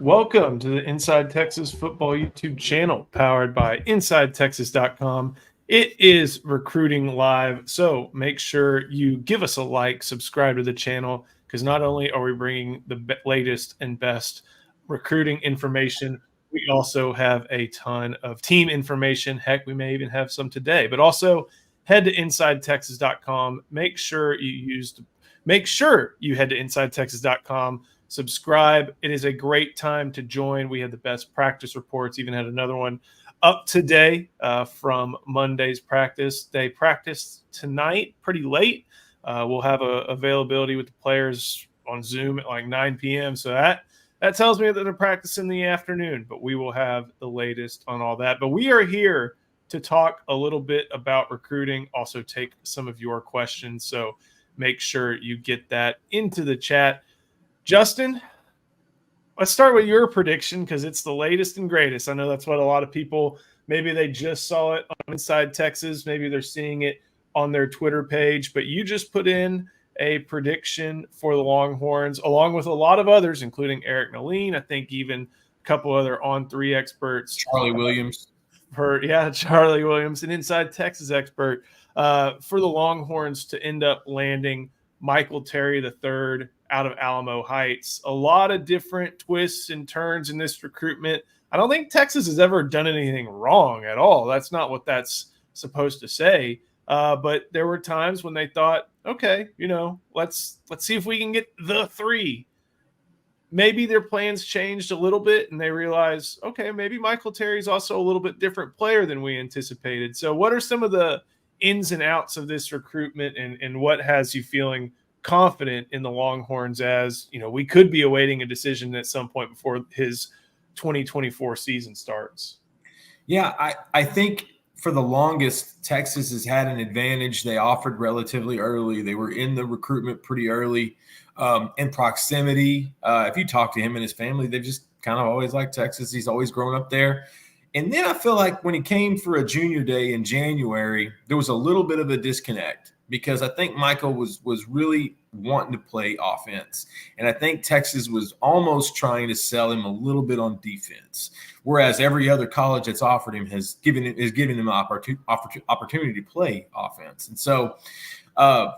Welcome to the Inside Texas Football YouTube channel powered by InsideTexas.com. It is recruiting live, so make sure you give us a like, subscribe to the channel, because not only are we bringing the latest and best recruiting information, we also have a ton of team information. Heck, we may even have some today, but also head to InsideTexas.com. Make sure you head to InsideTexas.com. Subscribe. It is a great time to join. We had the best practice reports, even had another one up today from Monday's practice. They practiced tonight pretty late. We'll have availability with the players on Zoom at like 9 p.m. So that tells me that they're practicing in the afternoon, but we will have the latest on all that. But we are here to talk a little bit about recruiting, also take some of your questions. So make sure you get that into the chat. Justin, let's start with your prediction because it's the latest and greatest. I know that's what a lot of people, maybe they just saw it on Inside Texas. Maybe they're seeing it on their Twitter page, but you just put in a prediction for the Longhorns along with a lot of others, including Eric Naleen. I think even a couple other On3 experts. Charlie Williams. Charlie Williams, an Inside Texas expert for the Longhorns to end up landing Michael Terry III out of Alamo Heights. A lot of different twists and turns in this recruitment. I don't think Texas has ever done anything wrong at all. That's not what that's supposed to say. But there were times when they thought, okay, let's see if we can get the 3. Maybe their plans changed a little bit and they realized, okay, maybe Michael Terry's also a little bit different player than we anticipated. So what are some of the ins and outs of this recruitment and what has you feeling confident in the Longhorns as, we could be awaiting a decision at some point before his 2024 season starts? Yeah, I think for the longest, Texas has had an advantage. They offered relatively early. They were in the recruitment pretty early. In proximity, if you talk to him and his family, they've just kind of always liked Texas. He's always grown up there. And then I feel like when he came for a junior day in January, there was a little bit of a disconnect because I think Michael was really wanting to play offense. And I think Texas was almost trying to sell him a little bit on defense, whereas every other college that's offered him is giving him an opportunity to play offense. And so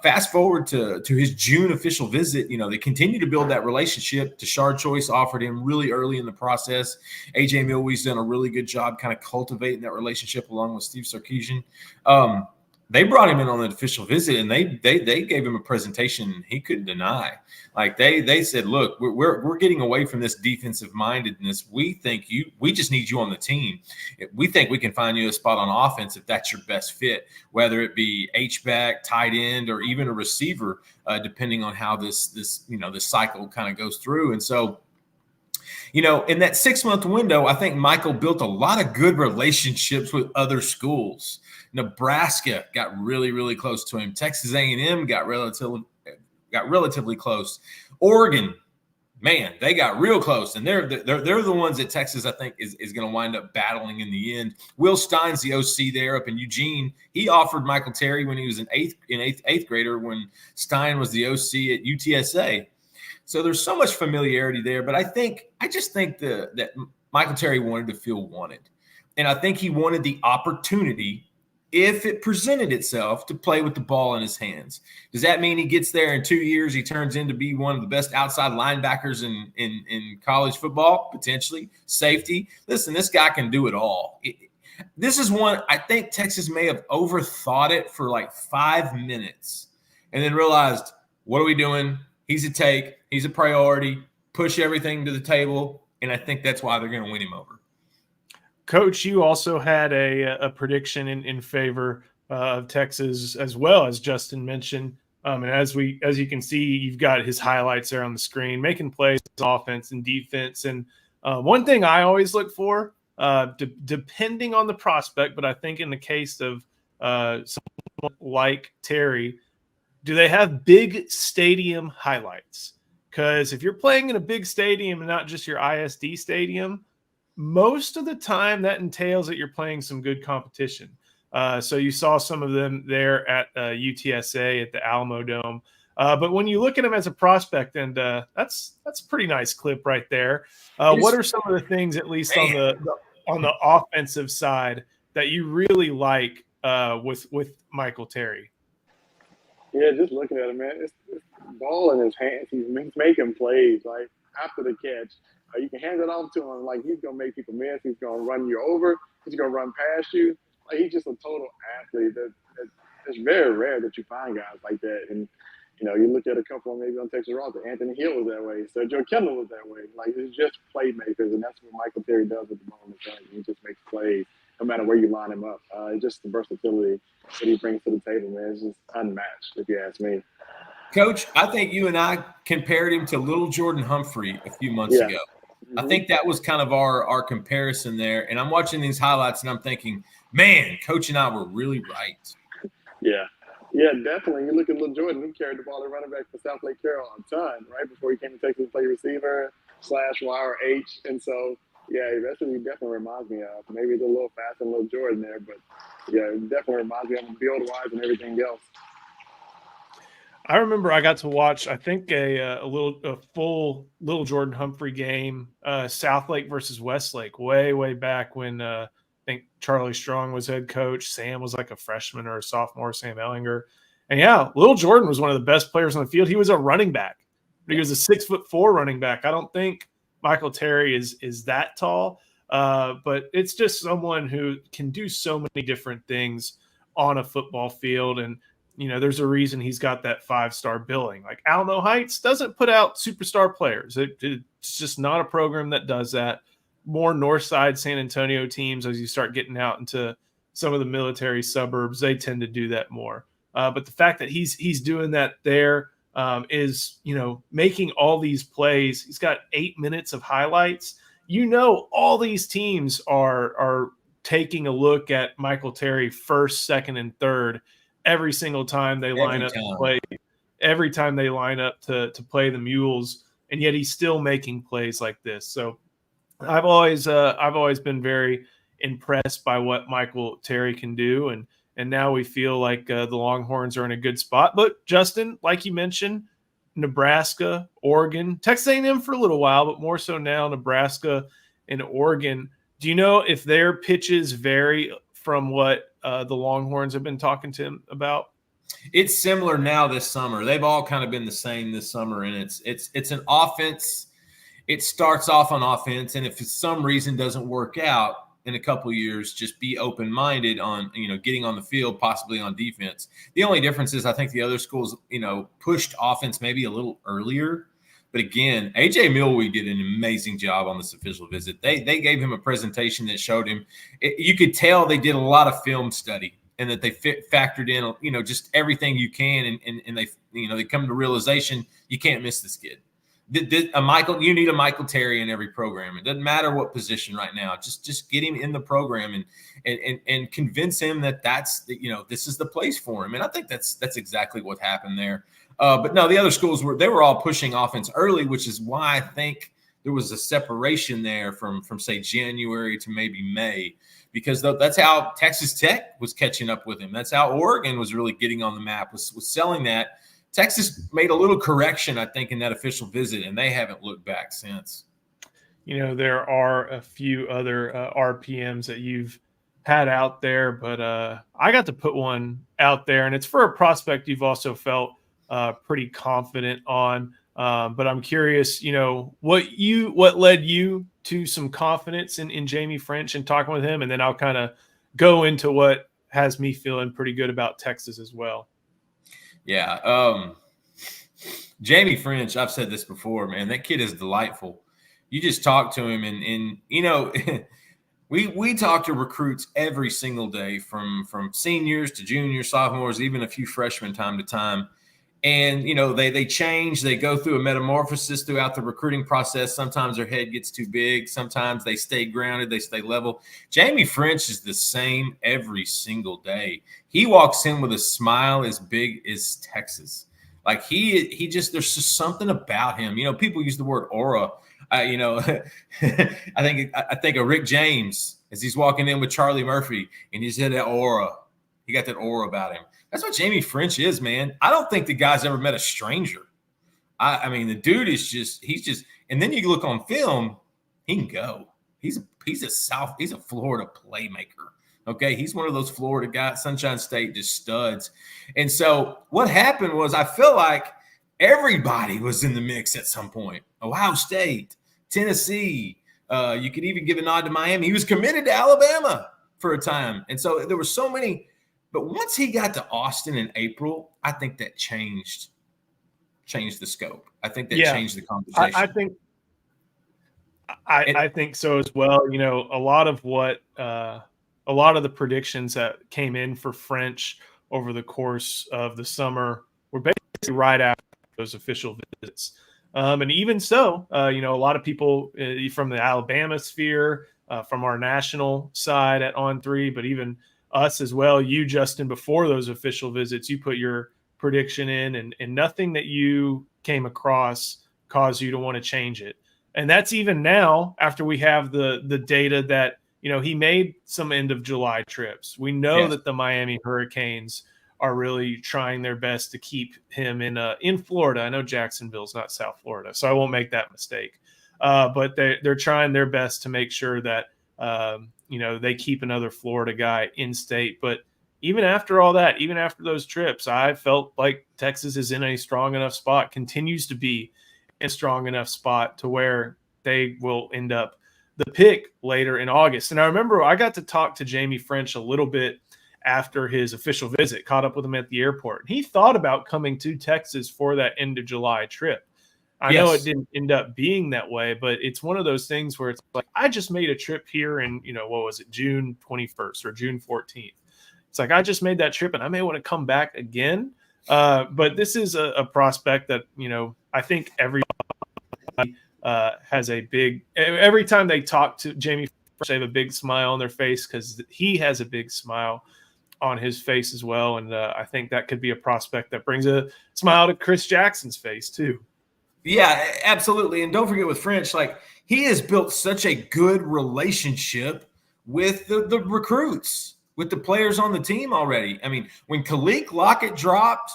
fast forward to his June official visit, they continue to build that relationship. Tashard Choice offered him really early in the process. AJ Milwaukee's done a really good job kind of cultivating that relationship along with Steve Sarkisian. They brought him in on an official visit and they gave him a presentation he couldn't deny. Like they said, look, we're getting away from this defensive mindedness. We just need you on the team. We think we can find you a spot on offense if that's your best fit, whether it be H-back, tight end, or even a receiver, depending on how this cycle kind of goes through. And so, in that 6-month window, I think Michael built a lot of good relationships with other schools. Nebraska got really, really close to him. Texas A&M got relatively close. Oregon, man, they got real close, and they're the ones that Texas I think is going to wind up battling in the end. Will Stein's the OC there up in Eugene. He offered Michael Terry when he was an eighth grader when Stein was the OC at UTSA. So there's so much familiarity there, but I just think that Michael Terry wanted to feel wanted, and I think he wanted the opportunity, if it presented itself, to play with the ball in his hands. Does that mean he gets there in 2 years, he turns into be one of the best outside linebackers in college football? Potentially. Safety. Listen, this guy can do it all. This is one, I think Texas may have overthought it for like 5 minutes and then realized, what are we doing? He's a take. He's a priority. Push everything to the table, and I think that's why they're going to win him over. Coach, you also had a prediction in favor of Texas as well, as Justin mentioned. And as you can see, you've got his highlights there on the screen, making plays, offense and defense. And one thing I always look for, depending on the prospect, but I think in the case of someone like Terry, do they have big stadium highlights? Because if you're playing in a big stadium and not just your ISD stadium, most of the time that entails that you're playing some good competition. So you saw some of them there at UTSA at the Alamo Dome. But when you look at him as a prospect, and that's a pretty nice clip right there. What are some of the things, at least on the offensive side, that you really like with Michael Terry? Yeah, just looking at him, man, it's ball in his hands. He's making plays like after the catch. You can hand it off to him, like he's gonna make people miss. He's gonna run you over. He's gonna run past you. Like he's just a total athlete. It's very rare that you find guys like that. And you look at a couple of maybe on Texas roster. Anthony Hill was that way. So Joe Kendall was that way. Like it's just playmakers, and that's what Michael Terry does with the ball in his hands. He just makes plays no matter where you line him up. Just the versatility that he brings to the table, man, is just unmatched, if you ask me. Coach, I think you and I compared him to little Jordan Humphrey a few months ago. Mm-hmm. I think that was kind of our comparison there. And I'm watching these highlights and I'm thinking, man, Coach and I were really right. Yeah, definitely. You look at little Jordan, who carried the ball at running back for South Lake Carroll a ton, right? Before he came to Texas to play receiver / wire H. And so, yeah, that's what he definitely reminds me of. Maybe it's a little fast and little Jordan there, but yeah, it definitely reminds me of him build-wise and everything else. I remember I got to watch, I think, a full little Jordan Humphrey game, Southlake versus Westlake, way back when I think Charlie Strong was head coach. Sam was like a freshman or a sophomore, Sam Ellinger. And yeah, little Jordan was one of the best players on the field. He was a running back, but he was a 6'4" running back. I don't think Michael Terry is that tall, but it's just someone who can do so many different things on a football field. And there's a reason he's got that 5-star billing. Like Alamo Heights doesn't put out superstar players. It's just not a program that does that. More Northside San Antonio teams, as you start getting out into some of the military suburbs, they tend to do that more. But the fact that he's doing that there is, making all these plays. He's got 8 minutes of highlights. All these teams are taking a look at Michael Terry first, second, and third every single time they line up to play. Every time they line up to play the Mules, and yet he's still making plays like this. So I've always been very impressed by what Michael Terry can do, and now we feel like the Longhorns are in a good spot. But Justin, like you mentioned, Nebraska, Oregon, Texas A&M for a little while, but more so now Nebraska and Oregon. Do you know if their pitches vary from what the Longhorns have been talking to him about? It's similar now this summer. They've all kind of been the same this summer, and it's an offense. It starts off on offense, and if for some reason doesn't work out in a couple of years, just be open-minded on getting on the field, possibly on defense. The only difference is I think the other schools pushed offense maybe a little earlier. But again, A.J. Milwee did an amazing job on this official visit. They gave him a presentation that showed him. You could tell they did a lot of film study and that they factored in, just everything you can. And they, they come to realization you can't miss this kid. You need a Michael Terry in every program. It doesn't matter what position right now. Just get him in the program and convince him that this is the place for him. And I think that's exactly what happened there. But no, the other schools were all pushing offense early, which is why I think there was a separation there from say January to maybe May, because that's how Texas Tech was catching up with him. That's how Oregon was really getting on the map, was selling that. Texas made a little correction, I think, in that official visit, and they haven't looked back since. There are a few other RPMs that you've had out there, but I got to put one out there, and it's for a prospect you've also felt pretty confident on. But I'm curious, what led you to some confidence in Jaime Ffrench and talking with him, and then I'll kind of go into what has me feeling pretty good about Texas as well. Yeah. Jaime Ffrench, I've said this before, man, that kid is delightful. You just talk to him and we talk to recruits every single day from seniors to juniors, sophomores, even a few freshmen time to time. And, they change, they go through a metamorphosis throughout the recruiting process. Sometimes their head gets too big. Sometimes they stay grounded, they stay level. Jaime Ffrench is the same every single day. He walks in with a smile as big as Texas. Like he just, there's just something about him. People use the word aura. I think of Rick James as he's walking in with Charlie Murphy, and he's in that aura. He got that aura about him. That's what Jaime Ffrench is, man. I don't think the guy's ever met a stranger. I mean, the dude is he's just, and then you look on film, he can go. He's a Florida playmaker. Okay. He's one of those Florida guys, Sunshine State, just studs. And so what happened was I feel like everybody was in the mix at some point. Ohio State, Tennessee. You could even give a nod to Miami. He was committed to Alabama for a time. And so there were so many, but once he got to Austin in April, I think that changed the scope. I think that changed the conversation. I think so as well. You know, a lot of the predictions that came in for Ffrench over the course of the summer were basically right after those official visits. And even so, you know, a lot of people from the Alabama sphere, from our national side at On3, but even us as well, you, Justin, before those official visits, you put your prediction in, and nothing that you came across caused you to want to change it. And that's even now after we have the data that, you know, he made some end of July trips. We know that the Miami Hurricanes are really trying their best to keep him in Florida. I know Jacksonville's not South Florida, so I won't make that mistake. But they're trying their best to make sure that, you know, they keep another Florida guy in state. But even after all that, even after those trips, I felt like Texas is in a strong enough spot, continues to be in a strong enough spot to where they will end up the pick later in August. And I remember I got to talk to Jaime Ffrench a little bit after his official visit, caught up with him at the airport. He thought about coming to Texas for that end of July trip. I know it didn't end up being that way, but it's one of those things where it's like, I just made a trip here in, you know, what was it, June 21st or June 14th. It's like, I just made that trip and I may want to come back again. But this is a prospect that, you know, I think everybody has a big, every time they talk to Jaime, they have a big smile on their face because he has a big smile on his face as well. And I think that could be a prospect that brings a smile to Chris Jackson's face too. Yeah, absolutely. And don't forget with Ffrench, like he has built such a good relationship with the recruits, with the players on the team already. I mean, when Kalik Lockett dropped,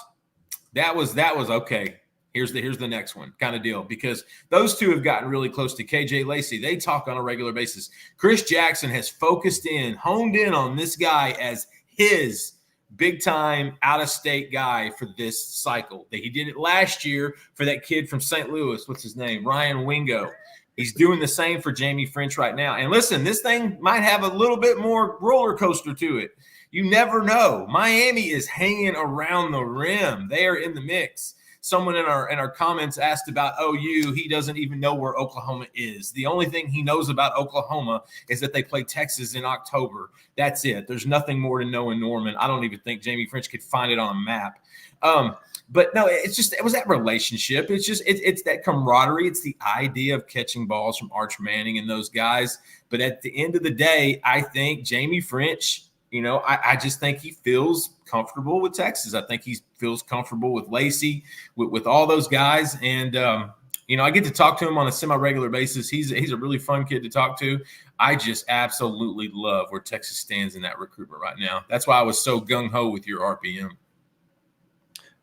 that was okay. Here's the next one kind of deal, because those two have gotten really close to KJ Lacey. They talk on a regular basis. Chris Jackson has honed in on this guy as his big-time out-of-state guy for this cycle. He did it last year for that kid from St. Louis. What's his name? Ryan Wingo. He's doing the same for Jaime Ffrench right now. And listen, this thing might have a little bit more roller coaster to it. You never know. Miami is hanging around the rim. They are in the mix. Someone in our comments asked about OU. He doesn't even know where Oklahoma is. The only thing he knows about Oklahoma is that they play Texas in October. That's it. There's nothing more to know in Norman. I don't even think Jaime Ffrench could find it on a map. But no, it was that relationship. It's that camaraderie. It's the idea of catching balls from Arch Manning and those guys. But at the end of the day, I think Jaime Ffrench, you know, I just think he feels comfortable with Texas. I think he feels comfortable with Lacey, with all those guys. And, you know, I get to talk to him on a semi-regular basis. He's a really fun kid to talk to. I just absolutely love where Texas stands in that recruitment right now. That's why I was so gung-ho with your RPM.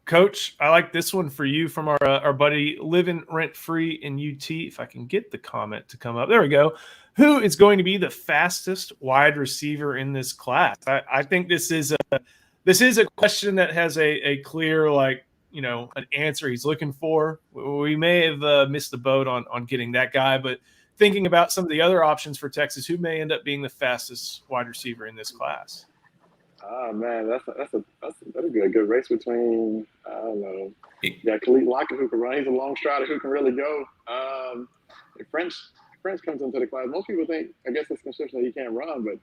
Coach, I like this one for you from our buddy living rent-free in UT. If I can get the comment to come up. There we go. Who is going to be the fastest wide receiver in this class? I think this is a question that has a clear, like, you know, an answer he's looking for. We may have missed the boat on getting that guy, but thinking about some of the other options for Texas, who may end up being the fastest wide receiver in this class? Oh man, that'd be a good race between, I don't know. Yeah, Khalid Lockett, who can run. He's a long strider who can really go. If Ffrench comes into the class, most people think, I guess it's conception that he can't run, but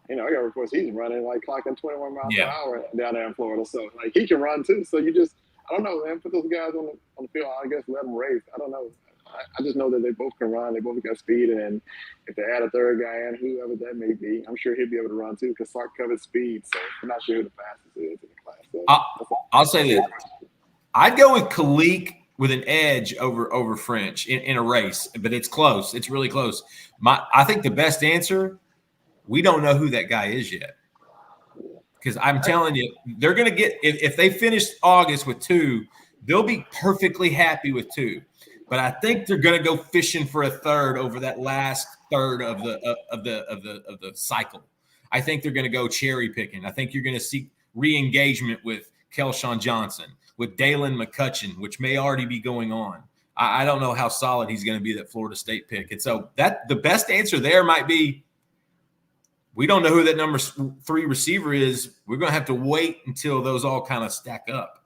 you know, I got reports he's running like clocking 21 miles per hour down there in Florida. So like he can run too. So you just, I don't know, man, put those guys on the field. I guess let them race. I don't know. I just know that they both can run. They both got speed, and if they add a third guy in, whoever that may be, I'm sure he'll be able to run too because Sark covers speed. So I'm not sure who the fastest is in the class. So I'll say this: I'd go with Kalik with an edge over Ffrench in a race, but it's close. It's really close. I think the best answer, we don't know who that guy is yet. because I'm telling you, they're going to get if they finish August with 2, they'll be perfectly happy with 2. But I think they're going to go fishing for a third over that last third of the cycle. I think they're going to go cherry picking. I think you're going to see re-engagement with Kelshawn Johnson, with Dalen McCutcheon, which may already be going on. I don't know how solid he's going to be, that Florida State pick. And so that the best answer there might be, we don't know who that number 3 receiver is. We're going to have to wait until those all kind of stack up.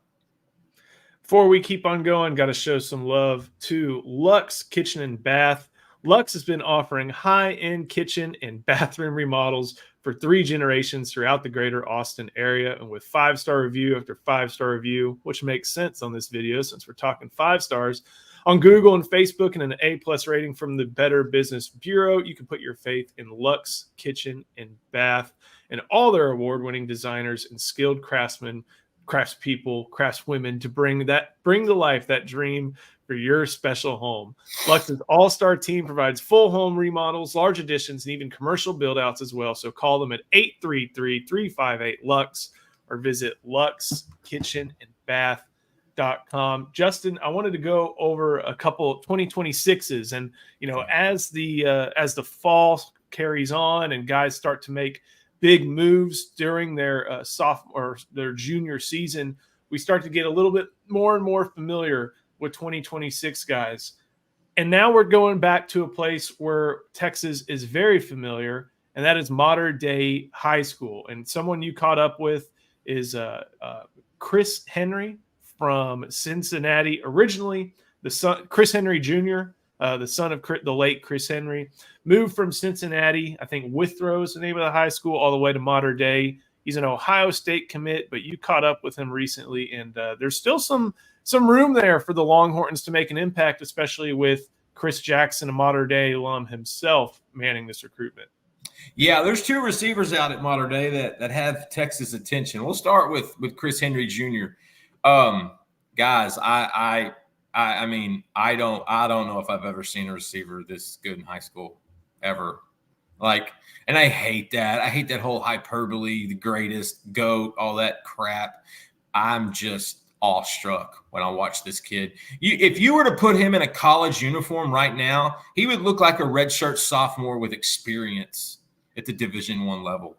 Before we keep on going, got to show some love to Luxe Kitchen and Bath. Luxe has been offering high-end kitchen and bathroom remodels for 3 generations throughout the greater Austin area, and with 5-star review after 5-star review, which makes sense on this video since we're talking 5 stars, on Google and Facebook, and an A+ rating from the Better Business Bureau. You can put your faith in Luxe Kitchen and Bath and all their award-winning designers and skilled craftspeople, craftswomen to bring to life that dream for your special home. Luxe's all-star team provides full home remodels, large additions, and even commercial build-outs as well. So call them at 833-358-LUXE or visit luxekitchenandbath.com. Justin, I wanted to go over a couple 2026s, and as the fall carries on and guys start to make big moves during their sophomore, their junior season, we start to get a little bit more and more familiar with 2026 guys. And now we're going back to a place where Texas is very familiar, and that is modern day high school. And someone you caught up with is Chris Henry from Cincinnati. Originally, the son, Chris Henry Jr., the son of the late Chris Henry, moved from Cincinnati, I think Withrow is the name of the high school, all the way to modern day. He's an Ohio State commit, but you caught up with him recently, and there's still some room there for the Longhorns to make an impact, especially with Chris Jackson, a modern day alum himself, manning this recruitment. Yeah, there's 2 receivers out at modern day that have Texas attention. We'll start with Chris Henry Jr. Guys, I mean, I don't know if I've ever seen a receiver this good in high school ever. And I hate that. I hate that whole hyperbole, the greatest, GOAT, all that crap. I'm just awestruck when I watch this kid. If you were to put him in a college uniform right now, he would look like a redshirt sophomore with experience at the Division I level.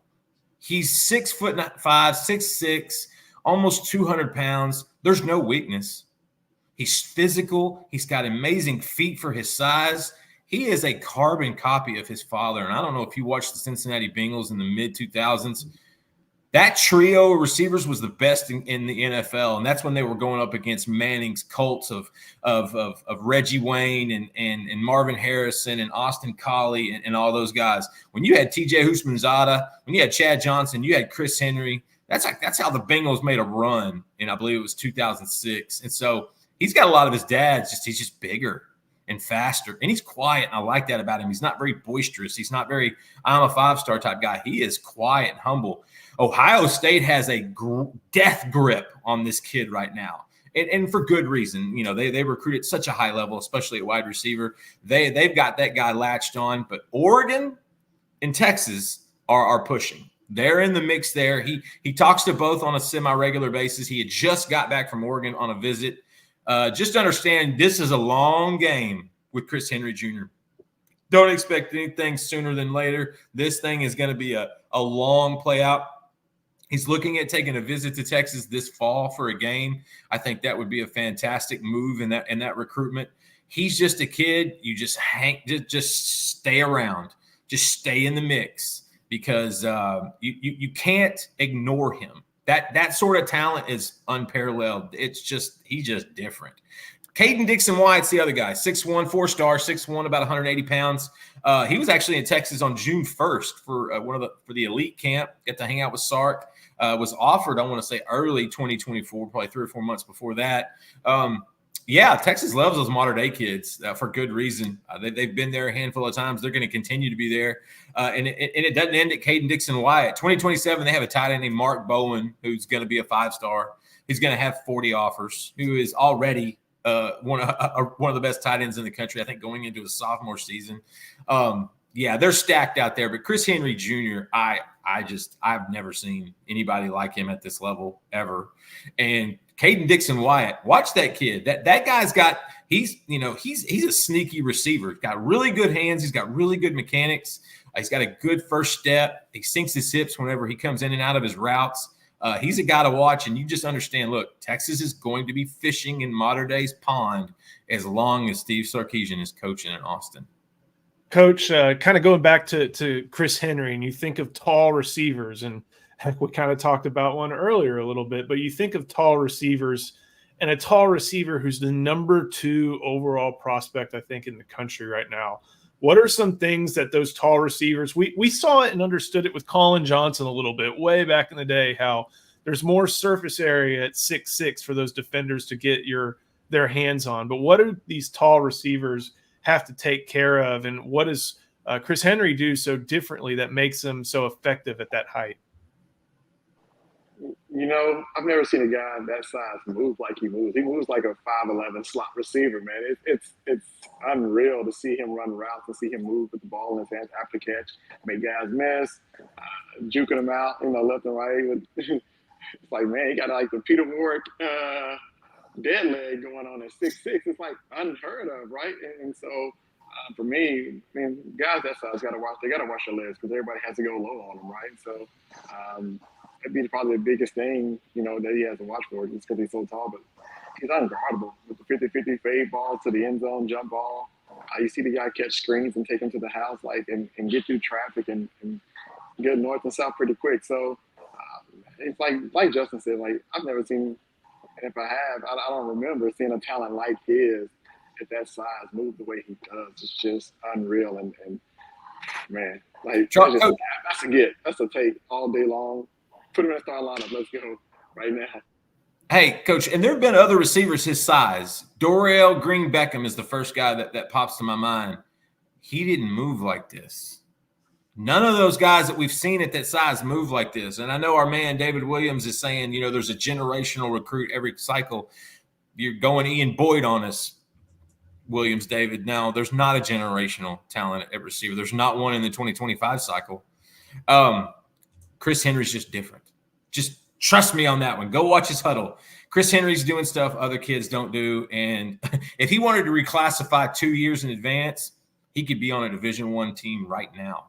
He's 6'5", 6'6", almost 200 pounds. There's no weakness. He's physical. He's got amazing feet for his size. He is a carbon copy of his father. And I don't know if you watched the Cincinnati Bengals in the mid-2000s. That trio of receivers was the best in the NFL, and that's when they were going up against Manning's Colts of Reggie Wayne and Marvin Harrison and Austin Collie and all those guys. When you had T.J. Houshmandzadeh, when you had Chad Johnson, you had Chris Henry. That's how the Bengals made a run, and I believe it was 2006. And so he's got a lot of his dad's. He's just bigger and faster, and he's quiet. And I like that about him. He's not very boisterous. He's not very I'm a 5-star type guy. He is quiet and humble. Ohio State has a death grip on this kid right now, and for good reason. They recruit at such a high level, especially at wide receiver. They've got that guy latched on, but Oregon and Texas are pushing. They're in the mix there. He talks to both on a semi-regular basis. He had just got back from Oregon on a visit. Just understand this is a long game with Chris Henry Jr. Don't expect anything sooner than later. This thing is going to be a long play out. He's looking at taking a visit to Texas this fall for a game. I think that would be a fantastic move in that recruitment. He's just a kid. You just just stay around. Just stay in the mix because you can't ignore him. That sort of talent is unparalleled. He's just different. Caden Dixon-Wyatt's the other guy, 6'1", 4-star, 6'1", about 180 pounds. He was actually in Texas on June 1st for the elite camp. Got to hang out with Sark. Was offered, I want to say, early 2024, probably 3 or 4 months before that. Texas loves those modern-day kids for good reason. They've been there a handful of times. They're going to continue to be there. And it doesn't end at Caden Dixon-Wyatt. 2027, they have a tight end named Mark Bowen, who's going to be a 5-star. He's going to have 40 offers, who is already one of the best tight ends in the country, I think, going into his sophomore season. They're stacked out there. But Chris Henry Jr., I I've never seen anybody like him at this level ever. And Caden Dixon-Wyatt, watch that kid. That guy's got he's a sneaky receiver. He's got really good hands. He's got really good mechanics. He's got a good first step. He sinks his hips whenever he comes in and out of his routes. He's a guy to watch, and you just understand, look, Texas is going to be fishing in modern day's pond as long as Steve Sarkisian is coaching in Austin. Coach, kind of going back to Chris Henry, and you think of tall receivers, and heck, we kind of talked about one earlier a little bit, but you think of tall receivers and a tall receiver who's the number 2 overall prospect, I think, in the country right now. What are some things that those tall receivers, we saw it and understood it with Colin Johnson a little bit way back in the day, how there's more surface area at 6'6" for those defenders to get their hands on. But what do these tall receivers have to take care of, and what does Chris Henry do so differently that makes him so effective at that height? I've never seen a guy that size move like he moves. He moves like a 5'11" slot receiver, man. It's unreal to see him run routes and see him move with the ball in his hands after catch, make guys miss, juking them out, left and right. It's like, man, he got like the Peter Warwick dead leg going on at 6'6". It's like unheard of, right? And so for me, guys that size got to watch their legs because everybody has to go low on them, right? So that'd be probably the biggest thing, that he has to watch for, just because he's so tall. But he's unguardable with the 50-50 fade ball to the end zone, jump ball. You see the guy catch screens and take them to the house, and get through traffic and get north and south pretty quick. So it's like Justin said, like I've never seen, and if I have, I don't remember seeing a talent like his at that size move the way he does. It's just unreal. And man, like that's a get. That's a take all day long. Put him in the starting lineup. Let's go right now. Hey, Coach, and there have been other receivers his size. Dorial Green Beckham is the first guy that pops to my mind. He didn't move like this. None of those guys that we've seen at that size move like this. And I know our man David Williams is saying, there's a generational recruit every cycle. You're going Ian Boyd on us, Williams, David. Now, there's not a generational talent at receiver. There's not one in the 2025 cycle. Chris Henry's just different. Just trust me on that one. Go watch his huddle. Chris Henry's doing stuff other kids don't do. And if he wanted to reclassify 2 years in advance, he could be on a Division I team right now.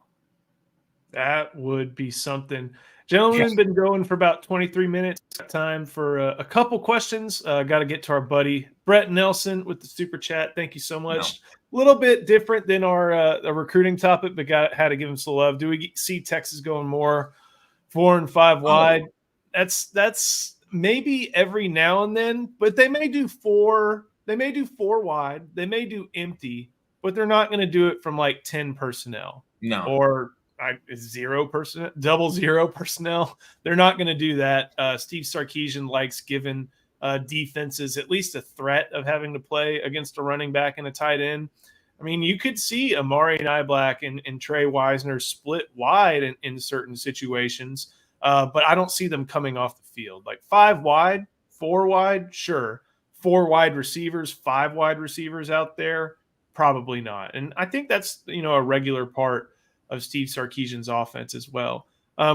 That would be something. Gentlemen, yes. Been going for about 23 minutes. Time for a couple questions. Got to get to our buddy Brett Nelson with the super chat. Thank you so much. A little bit different than our recruiting topic, but had to give him some love. Do we see Texas going more 4 and 5 wide? That's maybe every now and then, but they may do 4. They may do 4 wide. They may do empty, but they're not going to do it from like 10 personnel. No. Or 0 personnel, 00 personnel. They're not going to do that. Steve Sarkisian likes giving defenses at least a threat of having to play against a running back and a tight end. I mean, you could see Amari Niblack and Trey Wisner split wide in certain situations, but I don't see them coming off the field. Like 5 wide, 4 wide, sure. 4 wide receivers, 5 wide receivers out there, probably not. And I think that's, a regular part of Steve Sarkisian's offense as well.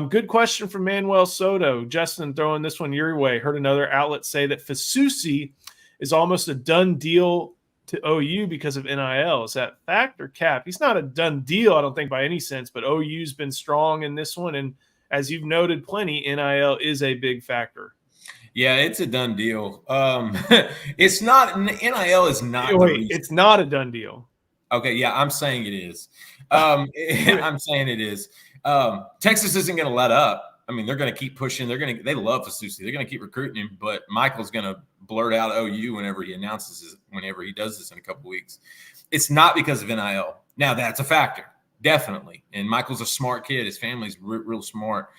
Good question from Manuel Soto. Justin, throwing this one your way. Heard another outlet say that Fasusi is almost a done deal to OU because of NIL. Is that fact or cap? He's not a done deal, I don't think, by any sense, but OU's been strong in this one. And as you've noted plenty, NIL is a big factor. Yeah, it's a done deal. It's not. NIL is not. Wait, it's not a done deal. Okay, yeah, I'm saying it is. I'm saying it is. Texas isn't going to let up. I mean, they're going to keep pushing. They love Fasusi. They're going to keep recruiting him, but Michael's going to blurt out OU whenever he does this in a couple of weeks. It's not because of NIL. Now, that's a factor, definitely. And Michael's a smart kid. His family's real smart.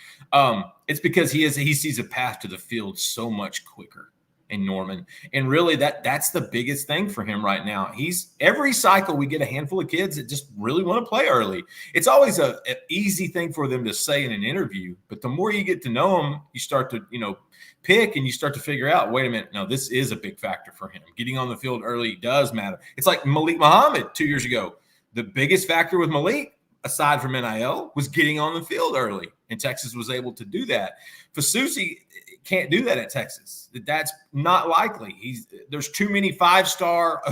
It's because he sees a path to the field so much quicker in Norman. And really that's the biggest thing for him right now. Every cycle we get a handful of kids that just really want to play early. It's always an easy thing for them to say in an interview, but the more you get to know them, you start to, pick and you start to figure out, wait a minute, no, this is a big factor for him. Getting on the field early does matter. It's like Malik Muhammad 2 years ago. The biggest factor with Malik, aside from NIL, was getting on the field early, and Texas was able to do that. Fasusi can't do that at Texas. That's not likely. There's too many 5-star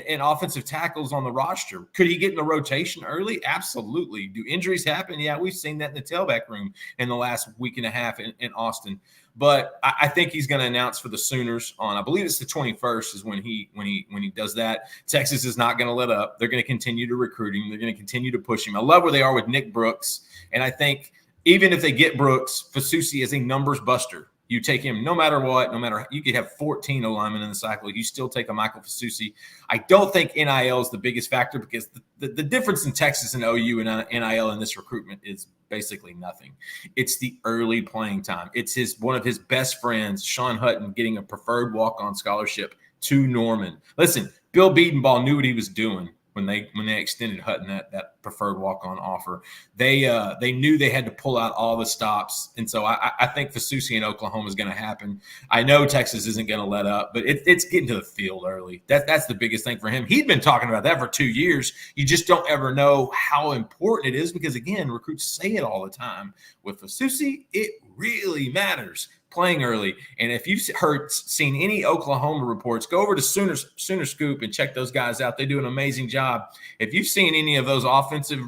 and offensive tackles on the roster. Could he get in the rotation early? Absolutely. Do injuries happen? Yeah, we've seen that in the tailback room in the last week and a half in Austin. But I think he's going to announce for the Sooners on, I believe it's the 21st is when he does that. Texas is not going to let up. They're going to continue to recruit him. They're going to continue to push him. I love where they are with Nick Brooks, and I think even if they get Brooks, Fasusi is a numbers buster. You take him no matter what, you could have 14 O-linemen in the cycle. You still take a Michael Fasusi. I don't think NIL is the biggest factor because the difference in Texas and OU and NIL in this recruitment is basically nothing. It's the early playing time. It's one of his best friends, Sean Hutton, getting a preferred walk-on scholarship to Norman. Listen, Bill Beatonball knew what he was doing when they extended Hutton that preferred walk-on offer. They knew they had to pull out all the stops. And so I think Fasusi in Oklahoma is going to happen. I know Texas isn't going to let up, but it's getting to the field early. That's the biggest thing for him. He'd been talking about that for 2 years. You just don't ever know how important it is because, again, recruits say it all the time. With Fasusi, it really matters playing early. And if you've seen any Oklahoma reports, go over to Sooner Scoop and check those guys out. They do an amazing job. If you've seen any of those offensive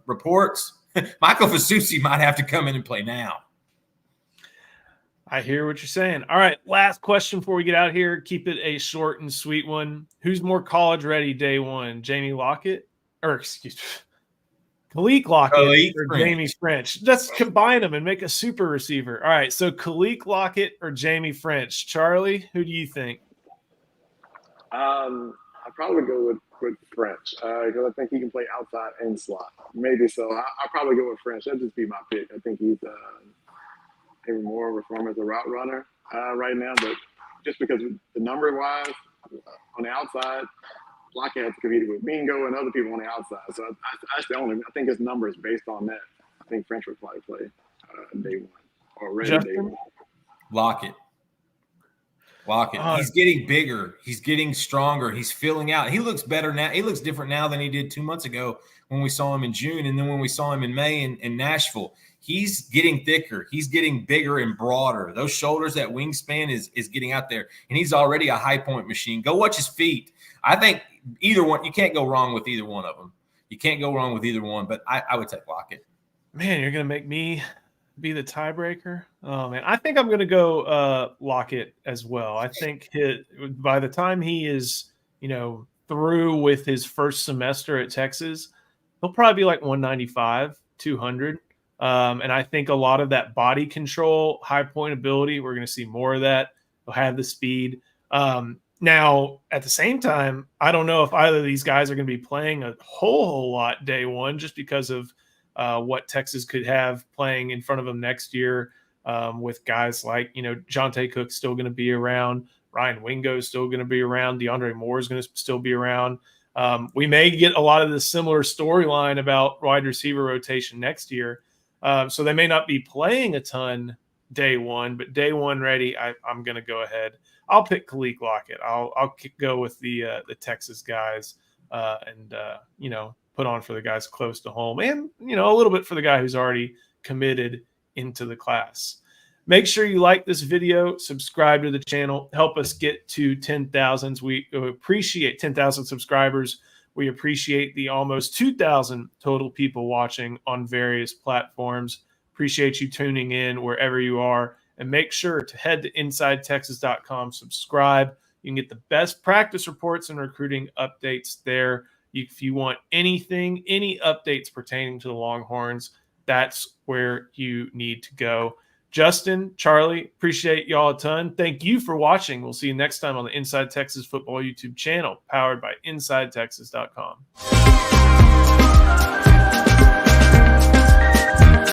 reports, Michael Fasusi might have to come in and play now. I hear what you're saying. All right, last question before we get out here. Keep it a short and sweet one. Who's more college ready day one, Jamie Lockett? Or excuse me. Khalil Lockett or Jaime Ffrench. Let's combine them and make a super receiver. All right, so Khalil Lockett or Jaime Ffrench. Charlie, who do you think? I'd probably go with Ffrench because I think he can play outside and slot. Maybe so. I'll probably go with Ffrench. That'd just be my pick. I think he's maybe more of a form as a route runner right now, but just because the number-wise on the outside, Lockett has competed with Mingo and other people on the outside. So that's the only. I think his number is based on that. I think Ffrench would probably play day one or day one. Lockett. He's getting bigger. He's getting stronger. He's filling out. He looks better now. He looks different now than he did 2 months ago when we saw him in June, and then when we saw him in May in Nashville. He's getting thicker. He's getting bigger and broader. Those shoulders, that wingspan is getting out there, and he's already a high point machine. Go watch his feet. I think either one, you can't go wrong with either one of them. You can't go wrong with either one, but I would take Lockett. Man, you're going to make me be the tiebreaker? Oh, man. I think I'm going to go Lockett as well. I think by the time he is, through with his first semester at Texas, he'll probably be like 195, 200. And I think a lot of that body control, high point ability, we're going to see more of that. He'll have the speed. Now, at the same time, I don't know if either of these guys are going to be playing a whole lot day one just because of what Texas could have playing in front of them next year with guys like, Jonte Cook's still going to be around. Ryan Wingo's still going to be around. DeAndre Moore is going to still be around. We may get a lot of the similar storyline about wide receiver rotation next year. So they may not be playing a ton day one, but day one ready, I'm going to go ahead. I'll pick Khalil Lockett. I'll go with the Texas guys and put on for the guys close to home and, a little bit for the guy who's already committed into the class. Make sure you like this video, subscribe to the channel, help us get to 10,000. We appreciate 10,000 subscribers. We appreciate the almost 2,000 total people watching on various platforms. Appreciate you tuning in wherever you are. And make sure to head to InsideTexas.com, subscribe. You can get the best practice reports and recruiting updates there. If you want any updates pertaining to the Longhorns, that's where you need to go. Justin, Charlie, appreciate y'all a ton. Thank you for watching. We'll see you next time on the Inside Texas Football YouTube channel, powered by InsideTexas.com.